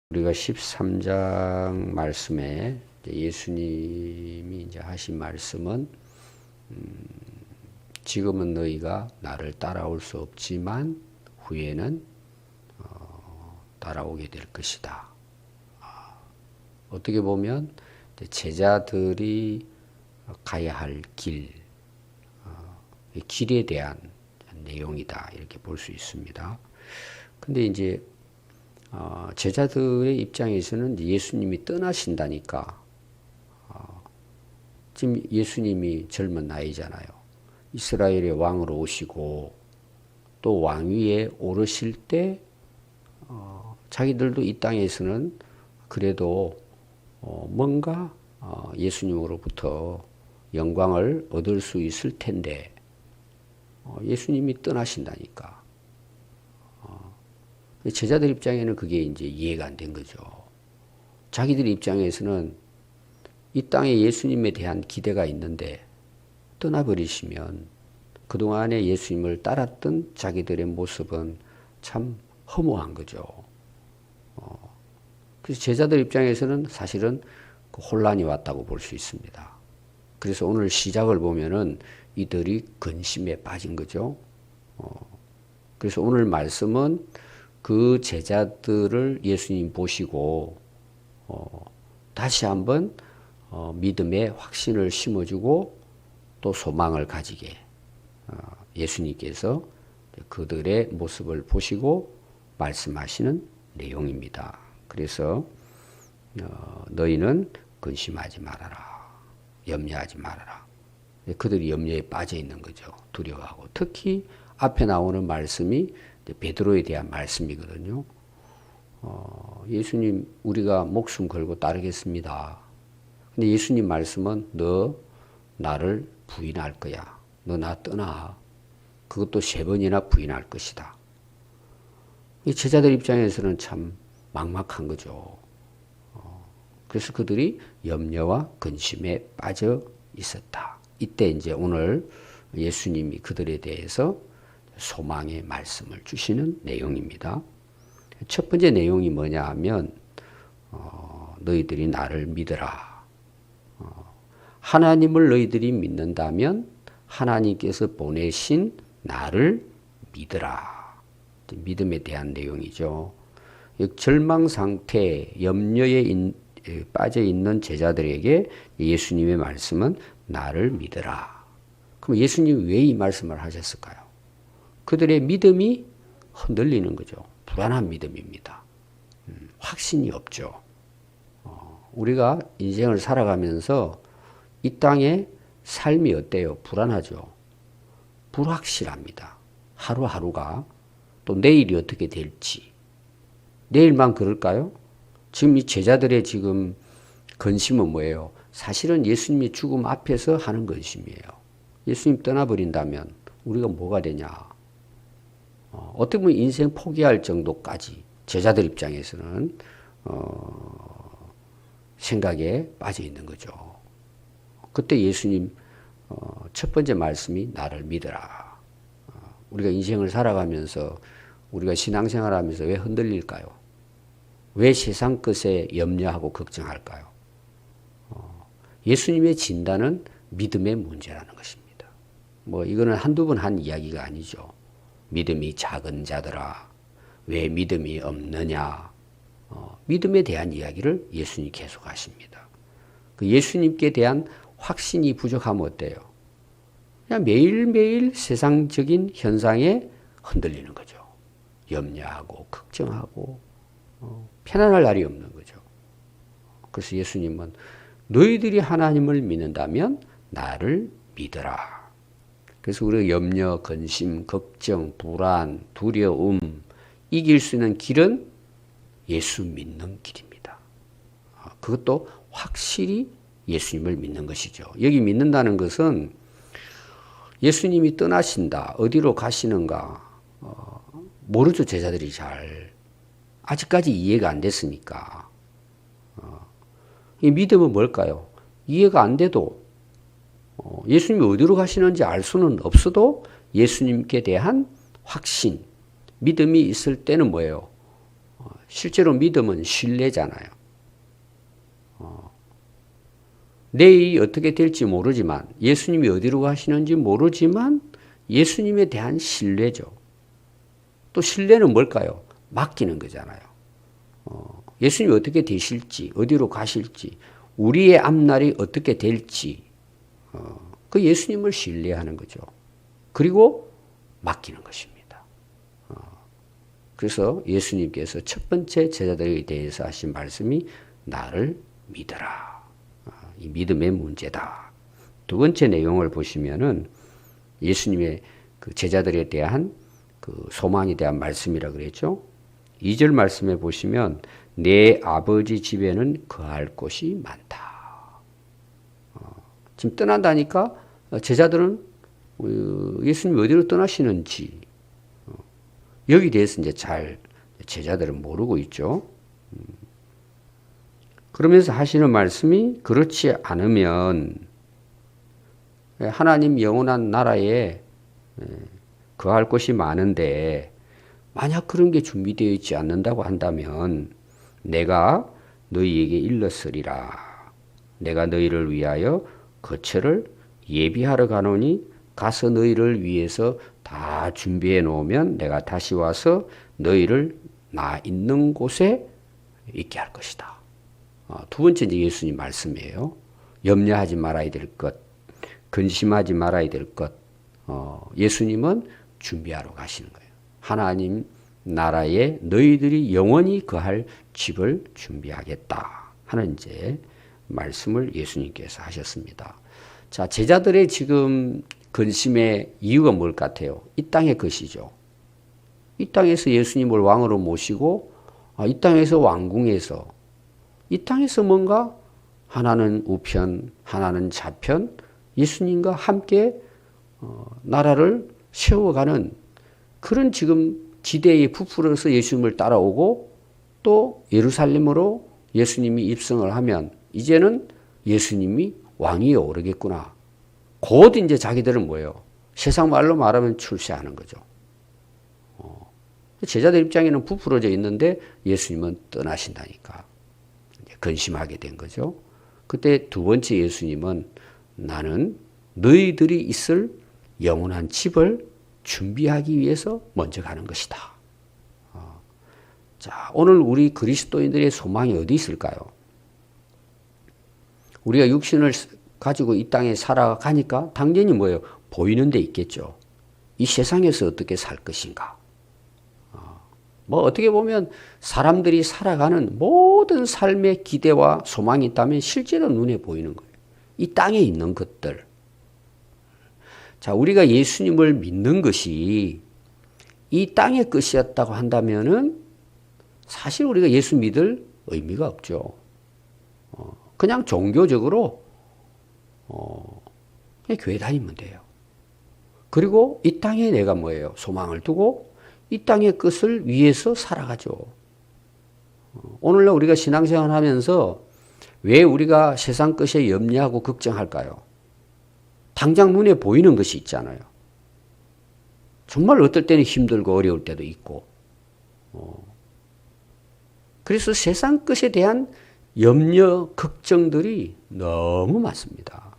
우리가 13장 말씀에 예수님이 이제 하신 말씀은 지금은 너희가 나를 따라올 수 없지만 후에는 따라오게 될 것이다. 어떻게 보면 제자들이 가야 할 길에 대한 내용이다 이렇게 볼 수 있습니다. 근데 이제 제자들의 입장에서는 예수님이 떠나신다니까 지금 예수님이 젊은 나이잖아요. 이스라엘의 왕으로 오시고 또 왕위에 오르실 때 자기들도 이 땅에서는 그래도 뭔가 예수님으로부터 영광을 얻을 수 있을 텐데 예수님이 떠나신다니까. 제자들 입장에는 그게 이제 이해가 안 된 거죠. 자기들 입장에서는 이 땅에 예수님에 대한 기대가 있는데 떠나버리시면 그동안에 예수님을 따랐던 자기들의 모습은 참 허무한 거죠. 그래서 제자들 입장에서는 사실은 혼란이 왔다고 볼 수 있습니다. 그래서 오늘 시작을 보면은 이들이 근심에 빠진 거죠. 그래서 오늘 말씀은 그 제자들을 예수님 보시고 다시 한번 믿음의 확신을 심어주고 또 소망을 가지게 예수님께서 그들의 모습을 보시고 말씀하시는 내용입니다. 그래서 너희는 근심하지 말아라. 염려하지 말아라. 그들이 염려에 빠져 있는 거죠. 두려워하고. 특히 앞에 나오는 말씀이 베드로에 대한 말씀이거든요. 예수님 우리가 목숨 걸고 따르겠습니다. 근데 예수님 말씀은 너 나를 부인할 거야. 너 나 떠나. 그것도 3번이나 부인할 것이다. 이 제자들 입장에서는 참 막막한 거죠. 그래서 그들이 염려와 근심에 빠져 있었다. 이때 이제 오늘 예수님이 그들에 대해서 소망의 말씀을 주시는 내용입니다. 첫 번째 내용이 뭐냐 하면 너희들이 나를 믿어라. 하나님을 너희들이 믿는다면 하나님께서 보내신 나를 믿어라. 믿음에 대한 내용이죠. 절망 상태, 염려에 빠져 있는 제자들에게 예수님의 말씀은 나를 믿어라. 그럼 예수님이 왜 이 말씀을 하셨을까요? 그들의 믿음이 흔들리는 거죠. 불안한 믿음입니다. 확신이 없죠. 우리가 인생을 살아가면서 이 땅의 삶이 어때요? 불안하죠. 불확실합니다. 하루하루가 또 내일이 어떻게 될지. 내일만 그럴까요? 지금 이 제자들의 지금 근심은 뭐예요? 사실은 예수님의 죽음 앞에서 하는 근심이에요. 예수님 떠나버린다면 우리가 뭐가 되냐? 어떻게 보면 인생 포기할 정도까지 제자들 입장에서는 생각에 빠져 있는 거죠. 그때 예수님 첫 번째 말씀이 나를 믿어라. 우리가 인생을 살아가면서 우리가 신앙생활하면서 왜 흔들릴까요? 왜 세상 것에 염려하고 걱정할까요? 예수님의 진단은 믿음의 문제라는 것입니다. 뭐 이거는 한두 번 한 이야기가 아니죠. 믿음이 작은 자들아, 왜 믿음이 없느냐? 믿음에 대한 이야기를 예수님이 계속 하십니다. 그 예수님께 대한 확신이 부족하면 어때요? 그냥 매일매일 세상적인 현상에 흔들리는 거죠. 염려하고 걱정하고 편안할 날이 없는 거죠. 그래서 예수님은 너희들이 하나님을 믿는다면 나를 믿어라. 그래서 우리가 염려, 근심, 걱정, 불안, 두려움 이길 수 있는 길은 예수 믿는 길입니다. 그것도 확실히 예수님을 믿는 것이죠. 여기 믿는다는 것은 예수님이 떠나신다. 어디로 가시는가 모르죠. 제자들이 잘. 아직까지 이해가 안 됐으니까. 이 믿음은 뭘까요? 이해가 안 돼도 예수님이 어디로 가시는지 알 수는 없어도 예수님께 대한 확신, 믿음이 있을 때는 뭐예요? 실제로 믿음은 신뢰잖아요. 내일이 어떻게 될지 모르지만, 예수님이 어디로 가시는지 모르지만 예수님에 대한 신뢰죠. 또 신뢰는 뭘까요? 맡기는 거잖아요. 예수님이 어떻게 되실지, 어디로 가실지, 우리의 앞날이 어떻게 될지, 그 예수님을 신뢰하는 거죠. 그리고 맡기는 것입니다. 그래서 예수님께서 첫 번째 제자들에 대해서 하신 말씀이 나를 믿어라. 이 믿음의 문제다. 두 번째 내용을 보시면은 예수님의 그 제자들에 대한 그 소망에 대한 말씀이라 그랬죠. 2절 말씀에 보시면 내 아버지 집에는 거할 곳이 많다. 지금 떠난다니까 제자들은 예수님이 어디로 떠나시는지 여기 대해서 이제 잘 제자들은 모르고 있죠. 그러면서 하시는 말씀이 그렇지 않으면 하나님 영원한 나라에 거할 곳이 많은데 만약 그런 게 준비되어 있지 않는다고 한다면 내가 너희에게 일렀으리라. 내가 너희를 위하여 거처를 예비하러 가노니 가서 너희를 위해서 다 준비해 놓으면 내가 다시 와서 너희를 나 있는 곳에 있게 할 것이다. 두 번째 이제 예수님 말씀이에요. 염려하지 말아야 될 것, 근심하지 말아야 될 것. 예수님은 준비하러 가시는 거예요. 하나님 나라에 너희들이 영원히 거할 집을 준비하겠다 하는 이제 말씀을 예수님께서 하셨습니다. 자, 제자들의 지금 근심의 이유가 뭘 같아요? 이 땅의 것이죠. 이 땅에서 예수님을 왕으로 모시고 이 땅에서 왕궁에서 이 땅에서 뭔가 하나는 우편, 하나는 좌편, 예수님과 함께 나라를 세워가는 그런 지금 지대에 부풀어서 예수님을 따라오고 또 예루살렘으로 예수님이 입성을 하면 이제는 예수님이 왕위에 오르겠구나. 곧 이제 자기들은 뭐예요? 세상 말로 말하면 출세하는 거죠. 제자들 입장에는 부풀어져 있는데 예수님은 떠나신다니까. 근심하게 된 거죠. 그때 두 번째 예수님은 나는 너희들이 있을 영원한 집을 준비하기 위해서 먼저 가는 것이다. 자, 오늘 우리 그리스도인들의 소망이 어디 있을까요? 우리가 육신을 가지고 이 땅에 살아가니까 당연히 뭐예요? 보이는 데 있겠죠. 이 세상에서 어떻게 살 것인가? 뭐 어떻게 보면 사람들이 살아가는 모든 삶의 기대와 소망이 있다면 실제로 눈에 보이는 거예요. 이 땅에 있는 것들. 자, 우리가 예수님을 믿는 것이 이 땅의 것이었다고 한다면은 사실 우리가 예수 믿을 의미가 없죠. 그냥 종교적으로 그냥 교회 다니면 돼요. 그리고 이 땅에 내가 뭐예요? 소망을 두고 이 땅의 것을 위해서 살아가죠. 오늘날 우리가 신앙생활 하면서 왜 우리가 세상 것에 염려하고 걱정할까요? 당장 눈에 보이는 것이 있잖아요. 정말 어떨 때는 힘들고 어려울 때도 있고. 그래서 세상 것에 대한 염려, 걱정들이 너무 많습니다.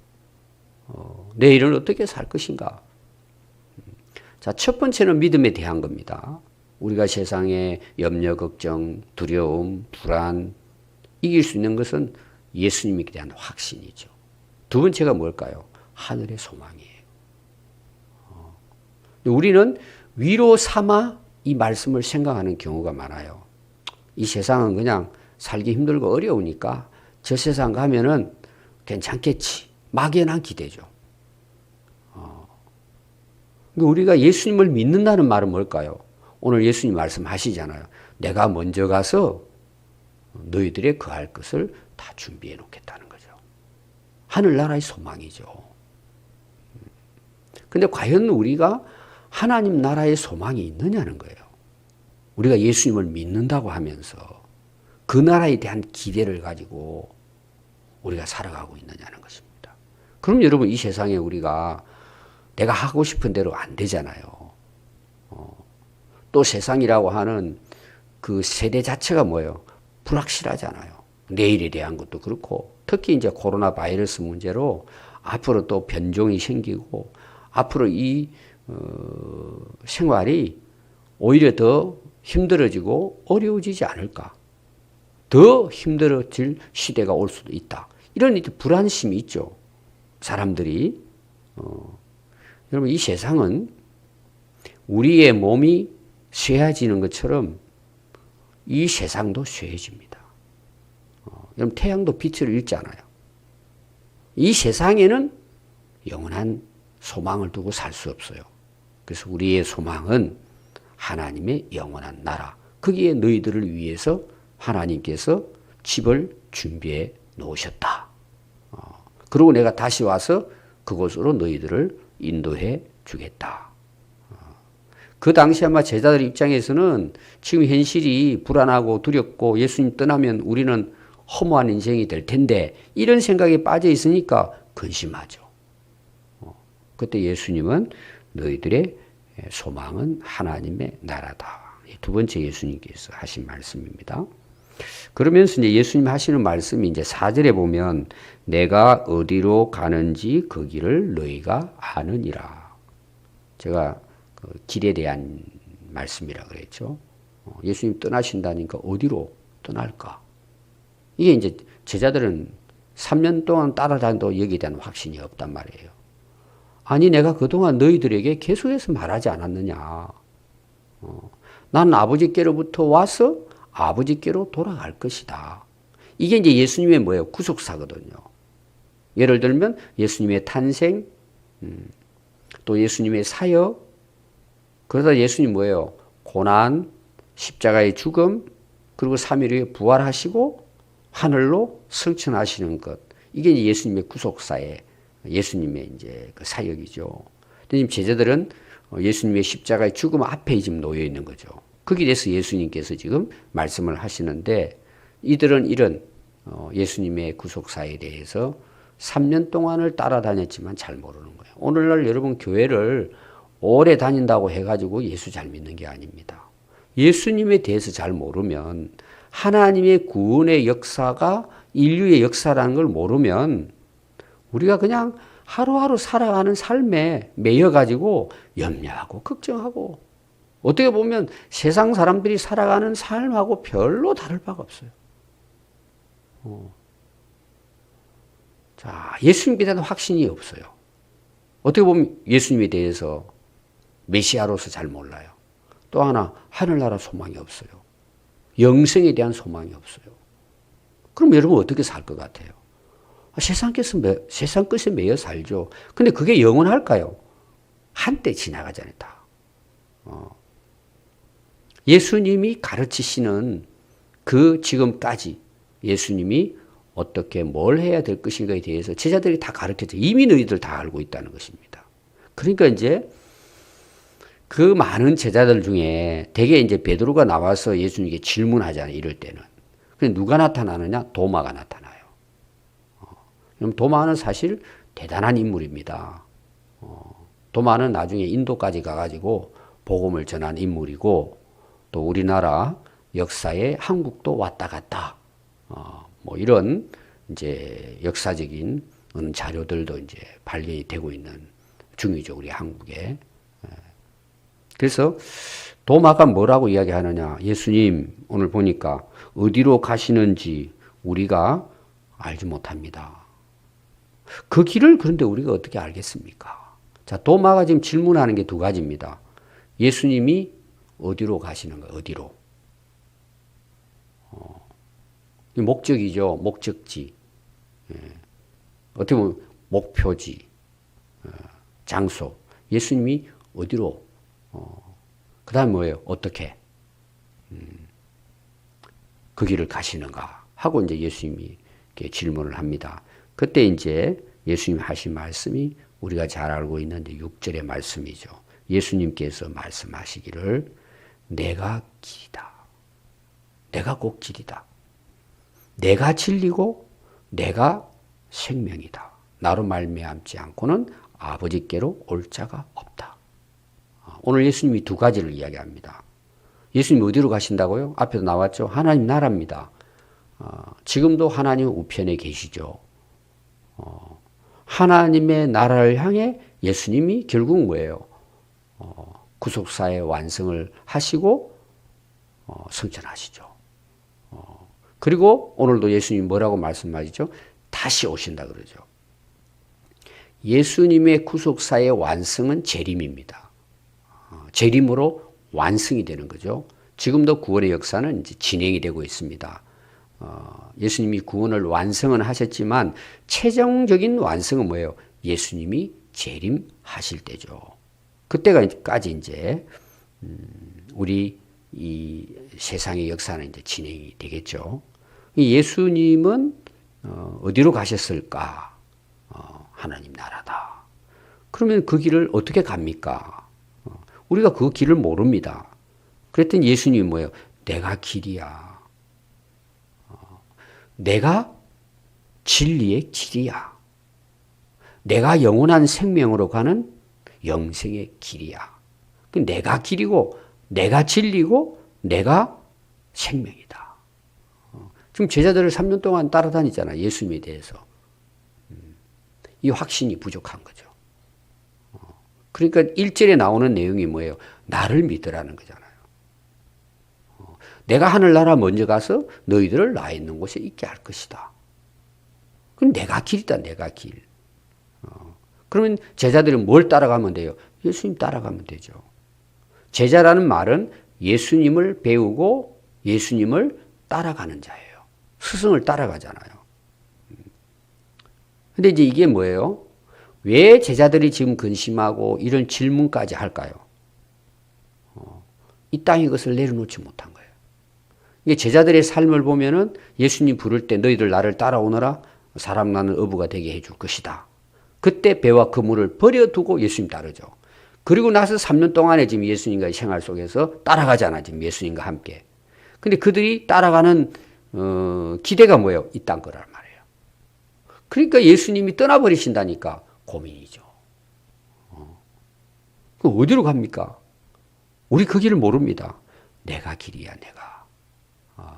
내일은 어떻게 살 것인가? 자, 첫 번째는 믿음에 대한 겁니다. 우리가 세상의 염려, 걱정, 두려움, 불안, 이길 수 있는 것은 예수님에 대한 확신이죠. 두 번째가 뭘까요? 하늘의 소망이에요. 우리는 위로 삼아 이 말씀을 생각하는 경우가 많아요. 이 세상은 그냥 살기 힘들고 어려우니까 저 세상 가면은 괜찮겠지. 막연한 기대죠. 우리가 예수님을 믿는다는 말은 뭘까요? 오늘 예수님 말씀하시잖아요. 내가 먼저 가서 너희들의 거할 것을 다 준비해 놓겠다는 거죠. 하늘나라의 소망이죠. 근데 과연 우리가 하나님 나라의 소망이 있느냐는 거예요. 우리가 예수님을 믿는다고 하면서 그 나라에 대한 기대를 가지고 우리가 살아가고 있느냐는 것입니다. 그럼 여러분 이 세상에 우리가 내가 하고 싶은 대로 안 되잖아요. 또 세상이라고 하는 그 세대 자체가 뭐예요? 불확실하잖아요. 내일에 대한 것도 그렇고, 특히 이제 코로나 바이러스 문제로 앞으로 또 변종이 생기고, 앞으로 이 생활이 오히려 더 힘들어지고 어려워지지 않을까. 더 힘들어질 시대가 올 수도 있다. 이런 이제 불안심이 있죠. 사람들이. 여러분, 이 세상은 우리의 몸이 쇠해지는 것처럼 이 세상도 쇠해집니다. 여러분, 태양도 빛을 잃잖아요. 이 세상에는 영원한 소망을 두고 살 수 없어요. 그래서 우리의 소망은 하나님의 영원한 나라. 거기에 너희들을 위해서 하나님께서 집을 준비해 놓으셨다. 그리고 내가 다시 와서 그곳으로 너희들을 인도해 주겠다. 그 당시 아마 제자들 입장에서는 지금 현실이 불안하고 두렵고 예수님 떠나면 우리는 허무한 인생이 될 텐데 이런 생각에 빠져 있으니까 근심하죠. 그때 예수님은 너희들의 소망은 하나님의 나라다. 두 번째 예수님께서 하신 말씀입니다. 그러면서 이제 예수님 하시는 말씀이 이제 4절에 보면 내가 어디로 가는지 그 길을 너희가 아느니라. 제가 그 길에 대한 말씀이라 그랬죠. 예수님 떠나신다니까 어디로 떠날까? 이게 이제 제자들은 3년 동안 따라다녀도 여기에 대한 확신이 없단 말이에요. 아니 내가 그동안 너희들에게 계속해서 말하지 않았느냐. 난 아버지께로부터 와서 아버지께로 돌아갈 것이다. 이게 이제 예수님의 뭐예요? 구속사거든요. 예를 들면 예수님의 탄생, 또 예수님의 사역, 그러다 예수님 뭐예요? 고난, 십자가의 죽음, 그리고 3일 후에 부활하시고 하늘로 승천하시는 것. 이게 이제 예수님의 구속사의 예수님의 이제 그 사역이죠. 근데 지금 제자들은 예수님의 십자가의 죽음 앞에 지금 놓여 있는 거죠. 거기에 대해서 예수님께서 지금 말씀을 하시는데 이들은 이런 예수님의 구속사에 대해서 3년 동안을 따라다녔지만 잘 모르는 거예요. 오늘날 여러분 교회를 오래 다닌다고 해가지고 예수 잘 믿는 게 아닙니다. 예수님에 대해서 잘 모르면 하나님의 구원의 역사가 인류의 역사라는 걸 모르면 우리가 그냥 하루하루 살아가는 삶에 매여가지고 염려하고 걱정하고 어떻게 보면 세상 사람들이 살아가는 삶하고 별로 다를 바가 없어요. 자, 예수님에 대한 확신이 없어요. 어떻게 보면 예수님에 대해서 메시아로서 잘 몰라요. 또 하나 하늘나라 소망이 없어요. 영생에 대한 소망이 없어요. 그럼 여러분 어떻게 살 것 같아요? 세상 끝에 매여 살죠. 근데 그게 영원할까요? 한때 지나가잖아요, 다. 예수님이 가르치시는 그 지금까지 예수님이 어떻게 뭘 해야 될 것인가에 대해서 제자들이 다 가르쳤죠. 이미 너희들 다 알고 있다는 것입니다. 그러니까 이제 그 많은 제자들 중에 대개 이제 베드로가 나와서 예수님께 질문하잖아요. 이럴 때는. 근데 누가 나타나느냐? 도마가 나타나요. 그럼 도마는 사실 대단한 인물입니다. 도마는 나중에 인도까지 가가지고 복음을 전한 인물이고 또 우리나라 역사에 한국도 왔다 갔다 뭐 이런 이제 역사적인 자료들도 이제 발견이 되고 있는 중이죠. 우리 한국에. 그래서 도마가 뭐라고 이야기하느냐. 예수님 오늘 보니까 어디로 가시는지 우리가 알지 못합니다. 그 길을 그런데 우리가 어떻게 알겠습니까? 자, 도마가 지금 질문하는 게 두 가지입니다. 예수님이 어디로 가시는가? 어디로? 목적이죠. 목적지. 어떻게 보면 목표지. 장소. 예수님이 어디로? 그 다음 뭐예요? 어떻게? 그 길을 가시는가? 하고 이제 예수님이 이렇게 질문을 합니다. 그때 이제 예수님이 하신 말씀이 우리가 잘 알고 있는데 6절의 말씀이죠. 예수님께서 말씀하시기를 내가 길이다. 내가 꼭 길이다. 내가 진리고 내가 생명이다. 나로 말미암지 않고는 아버지께로 올 자가 없다. 오늘 예수님이 두 가지를 이야기합니다. 예수님 어디로 가신다고요? 앞에도 나왔죠. 하나님 나라입니다. 지금도 하나님 우편에 계시죠. 하나님의 나라를 향해 예수님이 결국 뭐예요? 구속사의 완성을 하시고 승천하시죠. 그리고 오늘도 예수님이 뭐라고 말씀하시죠? 다시 오신다 그러죠. 예수님의 구속사의 완성은 재림입니다. 재림으로 완성이 되는 거죠. 지금도 구원의 역사는 이제 진행이 되고 있습니다. 예수님이 구원을 완성은 하셨지만 최종적인 완성은 뭐예요? 예수님이 재림하실 때죠. 그때까지 이제 우리 이 세상의 역사는 이제 진행이 되겠죠. 예수님은 어디로 가셨을까? 하나님 나라다. 그러면 그 길을 어떻게 갑니까? 우리가 그 길을 모릅니다. 그랬더니 예수님이 뭐예요? 내가 길이야. 내가 진리의 길이야. 내가 영원한 생명으로 가는 영생의 길이야. 내가 길이고 내가 진리고 내가 생명이다. 지금 제자들을 3년 동안 따라다니잖아요. 예수님에 대해서. 이 확신이 부족한 거죠. 그러니까 1절에 나오는 내용이 뭐예요? 나를 믿으라는 거잖아요. 내가 하늘나라 먼저 가서 너희들을 나 있는 곳에 있게 할 것이다. 그럼 내가 길이다, 내가 길. 그러면 제자들은 뭘 따라가면 돼요? 예수님 따라가면 되죠. 제자라는 말은 예수님을 배우고 예수님을 따라가는 자예요. 스승을 따라가잖아요. 근데 이제 이게 뭐예요? 왜 제자들이 지금 근심하고 이런 질문까지 할까요? 이 땅의 것을 내려놓지 못한 거예요. 이게 제자들의 삶을 보면은 예수님 부를 때 너희들 나를 따라오너라 사람 나는 어부가 되게 해줄 것이다. 그때 배와 그물을 버려두고 예수님 따르죠. 그리고 나서 3년 동안에 지금 예수님과의 생활 속에서 따라가잖아. 지금 예수님과 함께. 근데 그들이 따라가는 기대가 뭐예요? 이 땅 거란 말이에요. 그러니까 예수님이 떠나버리신다니까 고민이죠. 그럼 어디로 갑니까? 우리 그 길을 모릅니다. 내가 길이야, 내가.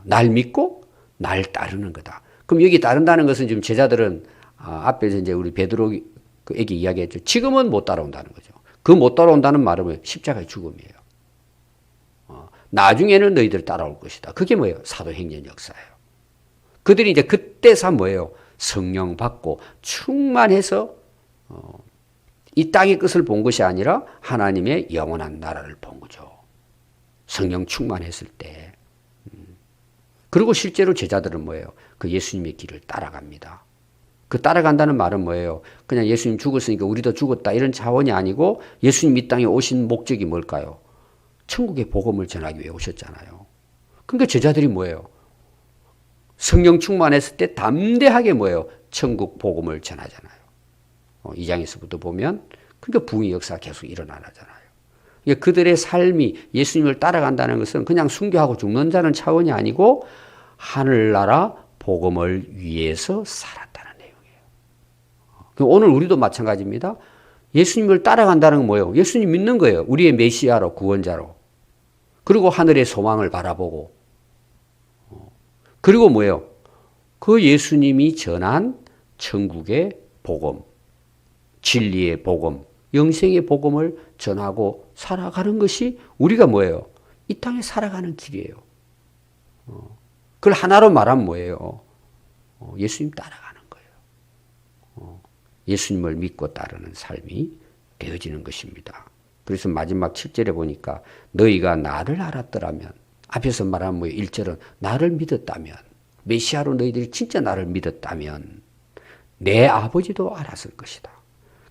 날 믿고 날 따르는 거다. 그럼 여기 따른다는 것은 지금 제자들은 앞에서 이제 우리 베드로에게 이야기했죠. 지금은 못 따라온다는 거죠. 그 못 따라온다는 말은 십자가의 죽음이에요. 나중에는 너희들 따라올 것이다. 그게 뭐예요? 사도행전 역사예요. 그들이 이제 그때서 뭐예요? 성령 받고 충만해서 이 땅의 끝을 본 것이 아니라 하나님의 영원한 나라를 본 거죠. 성령 충만했을 때. 그리고 실제로 제자들은 뭐예요? 그 예수님의 길을 따라갑니다. 그 따라간다는 말은 뭐예요? 그냥 예수님 죽었으니까 우리도 죽었다 이런 차원이 아니고 예수님 이 땅에 오신 목적이 뭘까요? 천국의 복음을 전하기 위해 오셨잖아요. 그러니까 제자들이 뭐예요? 성령 충만했을 때 담대하게 뭐예요? 천국 복음을 전하잖아요. 2장에서부터 보면 그러니까 부흥의 역사가 계속 일어나잖아요. 그들의 삶이 예수님을 따라간다는 것은 그냥 순교하고 죽는다는 차원이 아니고 하늘나라 복음을 위해서 살았다는 내용이에요. 오늘 우리도 마찬가지입니다. 예수님을 따라간다는 건 뭐예요? 예수님 믿는 거예요. 우리의 메시아로 구원자로. 그리고 하늘의 소망을 바라보고 그리고 뭐예요? 그 예수님이 전한 천국의 복음, 진리의 복음, 영생의 복음을 전하고 살아가는 것이 우리가 뭐예요? 이 땅에 살아가는 길이에요. 그걸 하나로 말하면 뭐예요? 예수님 따라가는 거예요. 예수님을 믿고 따르는 삶이 되어지는 것입니다. 그래서 마지막 7절에 보니까 너희가 나를 알았더라면 앞에서 말한 뭐예요? 1절은 나를 믿었다면 메시아로 너희들이 진짜 나를 믿었다면 내 아버지도 알았을 것이다.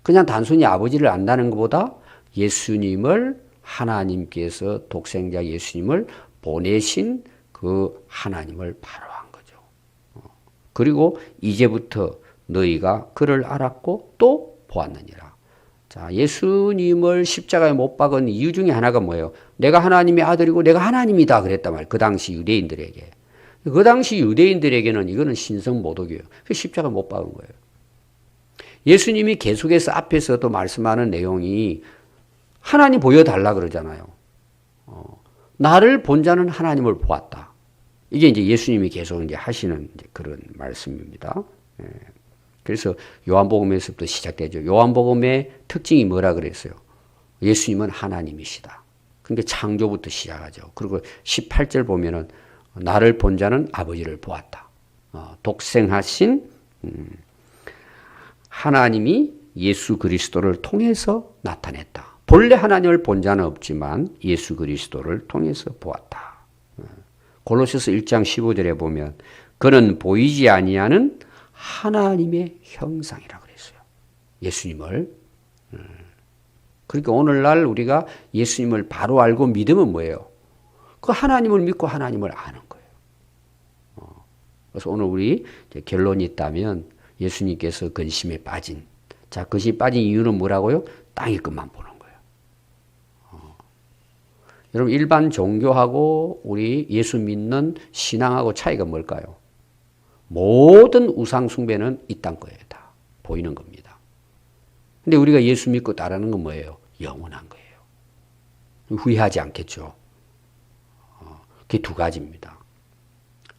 그냥 단순히 아버지를 안다는 것보다 예수님을 하나님께서 독생자 예수님을 보내신 그 하나님을 바라한 거죠. 그리고 이제부터 너희가 그를 알았고 또 보았느니라. 자, 예수님을 십자가에 못 박은 이유 중에 하나가 뭐예요? 내가 하나님의 아들이고 내가 하나님이다 그랬단 말이에요. 그 당시 유대인들에게. 그 당시 유대인들에게는 이거는 신성모독이에요. 십자가 못 박은 거예요. 예수님이 계속해서 앞에서도 말씀하는 내용이 하나님 보여달라 그러잖아요. 나를 본 자는 하나님을 보았다. 이게 이제 예수님이 계속 이제 하시는 이제 그런 말씀입니다. 예. 그래서 요한복음에서부터 시작되죠. 요한복음의 특징이 뭐라 그랬어요? 예수님은 하나님이시다. 그러니까 창조부터 시작하죠. 그리고 18절 보면은 나를 본 자는 아버지를 보았다. 독생하신 하나님이 예수 그리스도를 통해서 나타냈다. 본래 하나님을 본 자는 없지만 예수 그리스도를 통해서 보았다. 골로새서 1장 15절에 보면 그는 보이지 아니하는 하나님의 형상이라고 그랬어요. 예수님을. 그러니까 오늘날 우리가 예수님을 바로 알고 믿으면 뭐예요? 그 하나님을 믿고 하나님을 아는 거예요. 그래서 오늘 우리 결론이 있다면 예수님께서 근심에 빠진, 자, 근심에 빠진 이유는 뭐라고요? 땅의 것만 보는 거예요. 여러분, 일반 종교하고 우리 예수 믿는 신앙하고 차이가 뭘까요? 모든 우상숭배는 이 땅 거예요. 다 보이는 겁니다. 근데 우리가 예수 믿고 따르는 건 뭐예요? 영원한 거예요. 후회하지 않겠죠. 그게 두 가지입니다.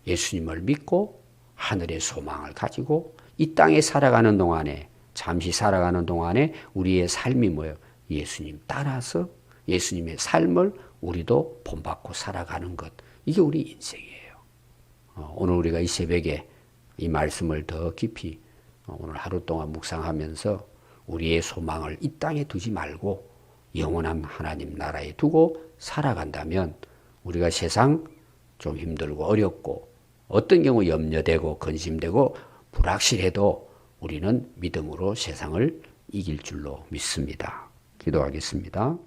예수님을 믿고 하늘의 소망을 가지고 이 땅에 살아가는 동안에, 잠시 살아가는 동안에 우리의 삶이 뭐예요? 예수님 따라서 예수님의 삶을 우리도 본받고 살아가는 것. 이게 우리 인생이에요. 오늘 우리가 이 새벽에 이 말씀을 더 깊이 오늘 하루 동안 묵상하면서 우리의 소망을 이 땅에 두지 말고 영원한 하나님 나라에 두고 살아간다면 우리가 세상 좀 힘들고 어렵고 어떤 경우 염려되고 근심되고 불확실해도 우리는 믿음으로 세상을 이길 줄로 믿습니다. 기도하겠습니다.